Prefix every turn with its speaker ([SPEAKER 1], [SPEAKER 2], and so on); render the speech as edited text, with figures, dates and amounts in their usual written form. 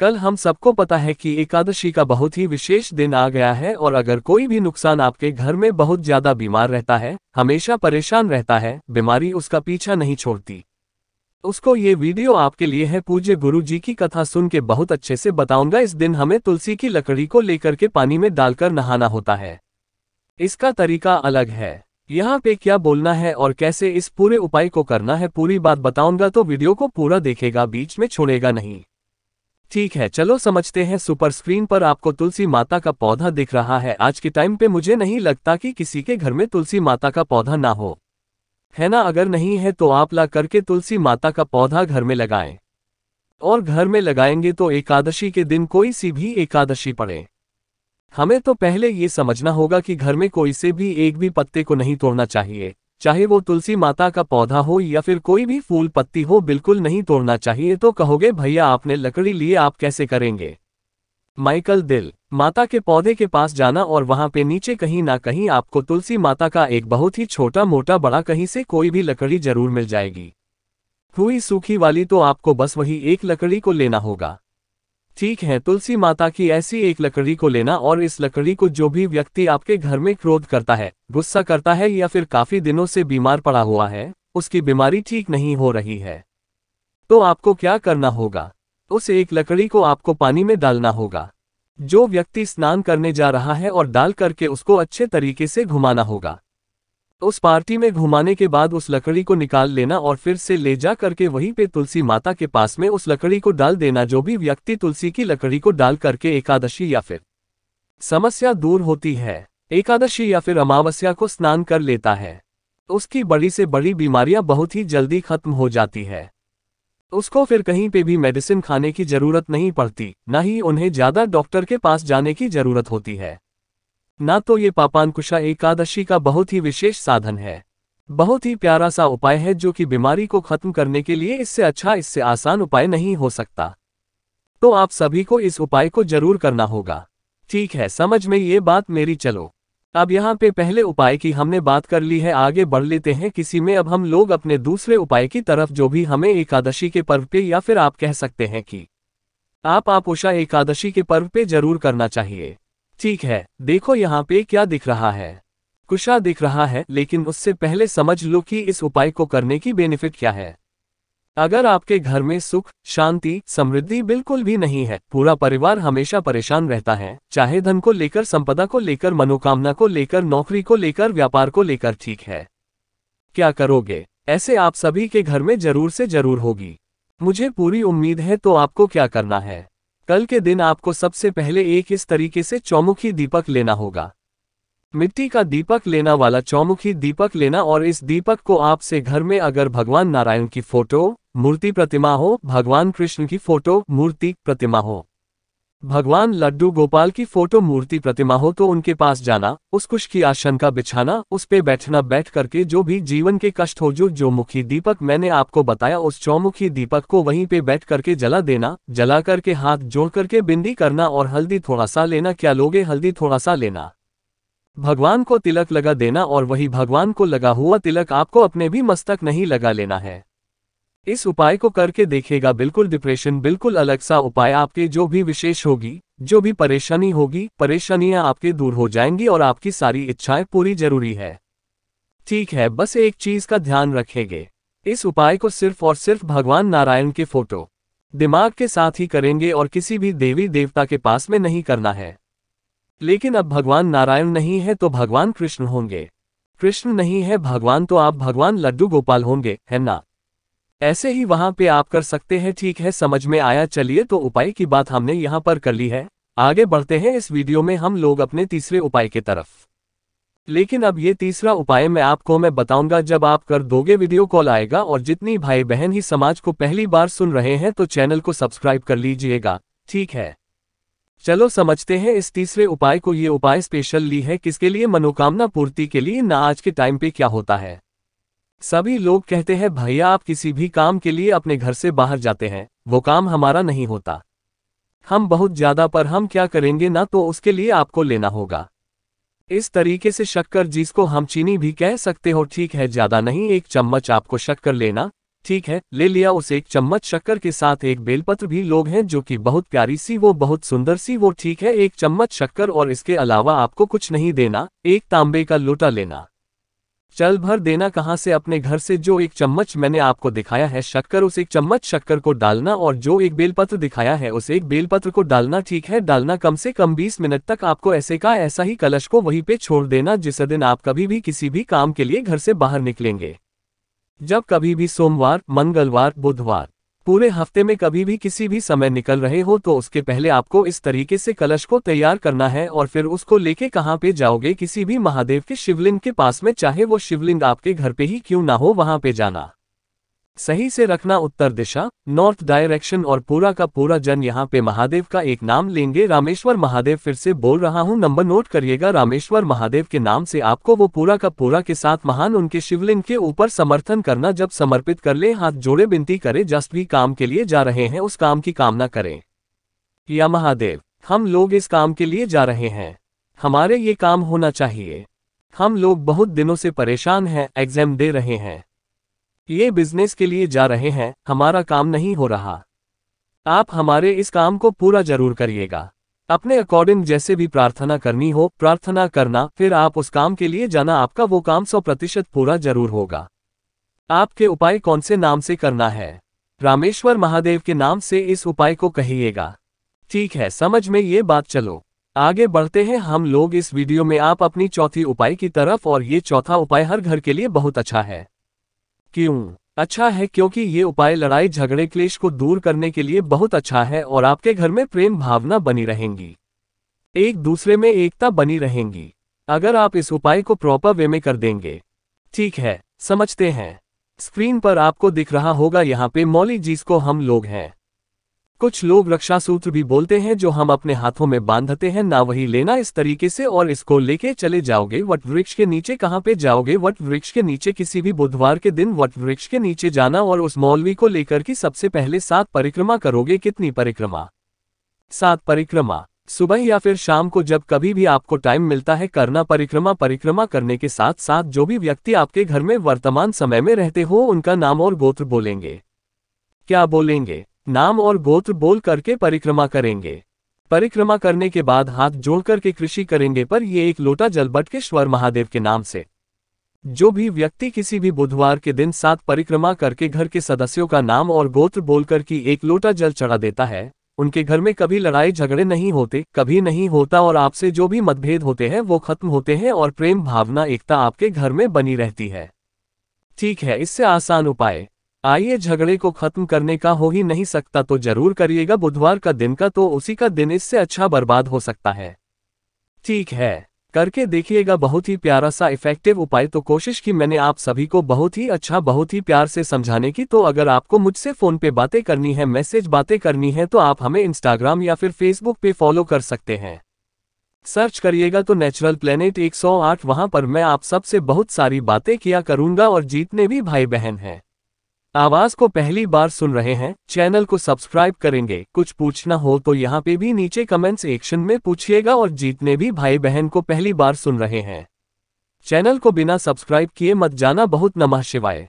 [SPEAKER 1] कल हम सबको पता है कि एकादशी का बहुत ही विशेष दिन आ गया है और अगर कोई भी नुकसान आपके घर में बहुत ज्यादा बीमार रहता है, हमेशा परेशान रहता है, बीमारी उसका पीछा नहीं छोड़ती, उसको ये वीडियो आपके लिए है। पूज्य गुरु जी की कथा सुन के बहुत अच्छे से बताऊंगा। इस दिन हमें तुलसी की लकड़ी को लेकर के पानी में डालकर नहाना होता है। इसका तरीका अलग है। यहाँ पे क्या बोलना है और कैसे इस पूरे उपाय को करना है, पूरी बात बताऊंगा, तो वीडियो को पूरा देखेगा, बीच में छोड़ेगा नहीं। ठीक है, चलो समझते हैं। सुपर स्क्रीन पर आपको तुलसी माता का पौधा दिख रहा है। आज के टाइम पे मुझे नहीं लगता कि किसी के घर में तुलसी माता का पौधा ना हो, है ना। अगर नहीं है तो आप ला करके तुलसी माता का पौधा घर में लगाएं, और घर में लगाएंगे तो एकादशी के दिन कोई सी भी एकादशी पड़े, हमें तो पहले ये समझना होगा कि घर में कोई से भी एक भी पत्ते को नहीं तोड़ना चाहिए, चाहे वो तुलसी माता का पौधा हो या फिर कोई भी फूल पत्ती हो, बिल्कुल नहीं तोड़ना चाहिए। तो कहोगे भैया आपने लकड़ी लिए, आप कैसे करेंगे? माइकल दिल माता के पौधे के पास जाना और वहां पे नीचे कहीं ना कहीं आपको तुलसी माता का एक बहुत ही छोटा मोटा बड़ा कहीं से कोई भी लकड़ी जरूर मिल जाएगी, हुई सूखी वाली। तो आपको बस वही एक लकड़ी को लेना होगा। ठीक है, तुलसी माता की ऐसी एक लकड़ी को लेना, और इस लकड़ी को जो भी व्यक्ति आपके घर में क्रोध करता है, गुस्सा करता है, या फिर काफी दिनों से बीमार पड़ा हुआ है, उसकी बीमारी ठीक नहीं हो रही है, तो आपको क्या करना होगा? उस एक लकड़ी को आपको पानी में डालना होगा। जो व्यक्ति स्नान करने जा रहा है और डाल करके उसको अच्छे तरीके से घुमाना होगा। उस पार्टी में घुमाने के बाद उस लकड़ी को निकाल लेना और फिर से ले जा करके वहीं पे तुलसी माता के पास में उस लकड़ी को डाल देना। जो भी व्यक्ति तुलसी की लकड़ी को डाल करके एकादशी या फिर समस्या दूर होती है, एकादशी या फिर अमावस्या को स्नान कर लेता है, उसकी बड़ी से बड़ी बीमारियां बहुत ही जल्दी खत्म हो जाती है। उसको फिर कहीं पे भी मेडिसिन खाने की जरूरत नहीं पड़ती, ना ही उन्हें ज्यादा डॉक्टर के पास जाने की जरूरत होती है। ना तो ये पापांकुशा एकादशी का बहुत ही विशेष साधन है, बहुत ही प्यारा सा उपाय है, जो कि बीमारी को खत्म करने के लिए इससे अच्छा, इससे आसान उपाय नहीं हो सकता। तो आप सभी को इस उपाय को जरूर करना होगा। ठीक है, समझ में ये बात मेरी। चलो अब यहाँ पे पहले उपाय की हमने बात कर ली है, आगे बढ़ लेते हैं किसी में। अब हम लोग अपने दूसरे उपाय की तरफ, जो भी हमें एकादशी के पर्व पे, या फिर आप कह सकते हैं कि आप उषा एकादशी के पर्व पे जरूर करना चाहिए। ठीक है, देखो यहाँ पे क्या दिख रहा है, कुशा दिख रहा है, लेकिन उससे पहले समझ लो कि इस उपाय को करने की बेनिफिट क्या है। अगर आपके घर में सुख, शांति, समृद्धि बिल्कुल भी नहीं है, पूरा परिवार हमेशा परेशान रहता है, चाहे धन को लेकर, संपदा को लेकर, मनोकामना को लेकर, नौकरी को लेकर, व्यापार को लेकर, ठीक है, क्या करोगे? ऐसे आप सभी के घर में जरूर से जरूर होगी, मुझे पूरी उम्मीद है। तो आपको क्या करना है? कल के दिन आपको सबसे पहले एक इस तरीके से चौमुखी दीपक लेना होगा। मिट्टी का दीपक लेना वाला चौमुखी दीपक लेना, और इस दीपक को आपसे घर में अगर भगवान नारायण की फोटो, मूर्ति, प्रतिमा हो, भगवान कृष्ण की फोटो, मूर्ति, प्रतिमा हो, भगवान लड्डू गोपाल की फोटो, मूर्ति, प्रतिमा हो, तो उनके पास जाना, उस कुश की आसन का बिछाना, उस पे बैठना, बैठ करके जो भी जीवन के कष्ट हो, जो मुखी दीपक मैंने आपको बताया, उस चौमुखी दीपक को वहीं पे बैठ करके जला देना। जला करके हाथ जोड़ करके बिंदी करना, और हल्दी थोड़ा सा लेना। क्या लोगे? हल्दी थोड़ा सा लेना, भगवान को तिलक लगा देना, और वही भगवान को लगा हुआ तिलक आपको अपने भी मस्तक नहीं लगा लेना है। इस उपाय को करके देखिएगा, बिल्कुल डिप्रेशन, बिल्कुल अलग सा उपाय। आपके जो भी विशेष होगी, जो भी परेशानी होगी, परेशानियां आपके दूर हो जाएंगी और आपकी सारी इच्छाएं पूरी जरूरी है। ठीक है, बस एक चीज का ध्यान रखेंगे, इस उपाय को सिर्फ और सिर्फ भगवान नारायण के फोटो, दिमाग के साथ ही करेंगे और किसी भी देवी देवता के पास में नहीं करना है। लेकिन अब भगवान नारायण नहीं है तो भगवान कृष्ण होंगे, कृष्ण नहीं है भगवान तो आप भगवान लड्डू गोपाल होंगे, है ना। ऐसे ही वहां पे आप कर सकते हैं। ठीक है, समझ में आया। चलिए, तो उपाय की बात हमने यहां पर कर ली है, आगे बढ़ते हैं इस वीडियो में हम लोग अपने तीसरे उपाय की तरफ। लेकिन अब ये तीसरा उपाय मैं बताऊंगा जब आप कर दोगे, वीडियो कॉल आएगा। और जितनी भाई बहन ही समाज को पहली बार सुन रहे हैं तो चैनल को सब्सक्राइब कर लीजिएगा। ठीक है, चलो समझते हैं इस तीसरे उपाय को। ये उपाय स्पेशल ली है किसके लिए? मनोकामना पूर्ति के लिए ना। आज के टाइम पे क्या होता है, सभी लोग कहते हैं भैया आप किसी भी काम के लिए अपने घर से बाहर जाते हैं, वो काम हमारा नहीं होता, हम बहुत ज्यादा, पर हम क्या करेंगे ना, तो उसके लिए आपको लेना होगा इस तरीके से शक्कर, जिसको हम चीनी भी कह सकते हो। ठीक है, ज्यादा नहीं, 1 चम्मच आपको शक्कर लेना। ठीक है, ले लिया उस एक चम्मच शक्कर के साथ एक बेलपत्र भी। लोग हैं जो कि बहुत प्यारी सी वो, बहुत सुंदर सी वो। ठीक है, एक चम्मच शक्कर और इसके अलावा आपको कुछ नहीं देना। एक तांबे का लोटा लेना, चल भर देना। कहां से? अपने घर से। जो एक चम्मच मैंने आपको दिखाया है शक्कर, उस एक चम्मच शक्कर को डालना और जो एक बेलपत्र दिखाया है उस एक बेलपत्र को डालना। ठीक है, डालना कम से कम 20 मिनट तक आपको ऐसे का ऐसा ही कलश को वहीं पे छोड़ देना जिस दिन आप कभी भी किसी भी काम के लिए घर से बाहर निकलेंगे। जब कभी भी सोमवार, मंगलवार, बुधवार, पूरे हफ्ते में कभी भी किसी भी समय निकल रहे हो तो उसके पहले आपको इस तरीके से कलश को तैयार करना है और फिर उसको लेके कहाँ पे जाओगे? किसी भी महादेव के शिवलिंग के पास में, चाहे वो शिवलिंग आपके घर पे ही क्यों ना हो, वहां पे जाना। सही से रखना उत्तर दिशा, नॉर्थ डायरेक्शन, और पूरा का पूरा जन यहाँ पे महादेव का एक नाम लेंगे, रामेश्वर महादेव। फिर से बोल रहा हूँ, नंबर नोट करिएगा। रामेश्वर महादेव के नाम से आपको वो पूरा का पूरा के साथ महान उनके शिवलिंग के ऊपर समर्थन करना। जब समर्पित कर ले, हाथ जोड़े विनती करे, जस्ट भी काम के लिए जा रहे हैं उस काम की कामना करें। या महादेव, हम लोग इस काम के लिए जा रहे हैं, हमारे ये काम होना चाहिए। हम लोग बहुत दिनों से परेशान हैं, एग्जाम दे रहे हैं, ये बिजनेस के लिए जा रहे हैं, हमारा काम नहीं हो रहा। आप हमारे इस काम को पूरा जरूर करिएगा। अपने अकॉर्डिंग जैसे भी प्रार्थना करनी हो प्रार्थना करना, फिर आप उस काम के लिए जाना। आपका वो काम 100% पूरा जरूर होगा। आपके उपाय कौन से नाम से करना है? रामेश्वर महादेव के नाम से इस उपाय को कहिएगा। ठीक है, समझ में ये बात। चलो आगे बढ़ते हैं हम लोग इस वीडियो में। आप अपनी चौथी उपाय की तरफ, और ये चौथा उपाय हर घर के लिए बहुत अच्छा है। क्यों अच्छा है? क्योंकि ये उपाय लड़ाई झगड़े क्लेश को दूर करने के लिए बहुत अच्छा है और आपके घर में प्रेम भावना बनी रहेंगी, एक दूसरे में एकता बनी रहेंगी, अगर आप इस उपाय को प्रॉपर वे में कर देंगे। ठीक है, समझते हैं। स्क्रीन पर आपको दिख रहा होगा यहाँ पे मौली, जिसको हम लोग हैं। कुछ लोग रक्षा सूत्र भी बोलते हैं, जो हम अपने हाथों में बांधते हैं ना, वही लेना इस तरीके से और इसको लेके चले जाओगे वट वृक्ष के नीचे। कहाँ पे जाओगे? वट वृक्ष के नीचे। किसी भी बुधवार के दिन वट वृक्ष के नीचे जाना और उस मौलवी को लेकर की सबसे पहले 7 परिक्रमा करोगे। कितनी परिक्रमा? 7 परिक्रमा। सुबह या फिर शाम को, जब कभी भी आपको टाइम मिलता है करना परिक्रमा। परिक्रमा करने के साथ साथ जो भी व्यक्ति आपके घर में वर्तमान समय में रहते हो उनका नाम और गोत्र बोलेंगे। क्या बोलेंगे? नाम और गोत्र बोल करके परिक्रमा करेंगे। परिक्रमा करने के बाद हाथ जोड़कर के कृषि करेंगे, पर ये एक लोटा जल बटकेश्वर महादेव के नाम से। जो भी व्यक्ति किसी भी बुधवार के दिन 7 परिक्रमा करके घर के सदस्यों का नाम और गोत्र बोलकर की एक लोटा जल चढ़ा देता है, उनके घर में कभी लड़ाई झगड़े नहीं होते, कभी नहीं होता, और आपसे जो भी मतभेद होते हैं वो खत्म होते हैं और प्रेम भावना एकता आपके घर में बनी रहती है। ठीक है, इससे आसान उपाय आइए, झगड़े को खत्म करने का हो ही नहीं सकता तो जरूर करिएगा। बुधवार का दिन का तो उसी का दिन इससे अच्छा बर्बाद हो सकता है। ठीक है, करके देखिएगा, बहुत ही प्यारा सा इफेक्टिव उपाय। तो कोशिश की मैंने आप सभी को बहुत ही अच्छा, बहुत ही प्यार से समझाने की। तो अगर आपको मुझसे फोन पे बातें करनी है, मैसेज बातें करनी है, तो आप हमें इंस्टाग्राम या फिर फेसबुक पे फॉलो कर सकते हैं। सर्च करिएगा तो नेचुरल प्लेनेट 108, वहां पर मैं आप सबसे बहुत सारी बातें किया करूंगा। और जितने भी भाई बहन हैं आवाज को पहली बार सुन रहे हैं, चैनल को सब्सक्राइब करेंगे। कुछ पूछना हो तो यहाँ पे भी नीचे कमेंट सेक्शन में पूछिएगा। और जितने भी भाई बहन को पहली बार सुन रहे हैं, चैनल को बिना सब्सक्राइब किए मत जाना। बहुत नमः शिवाय।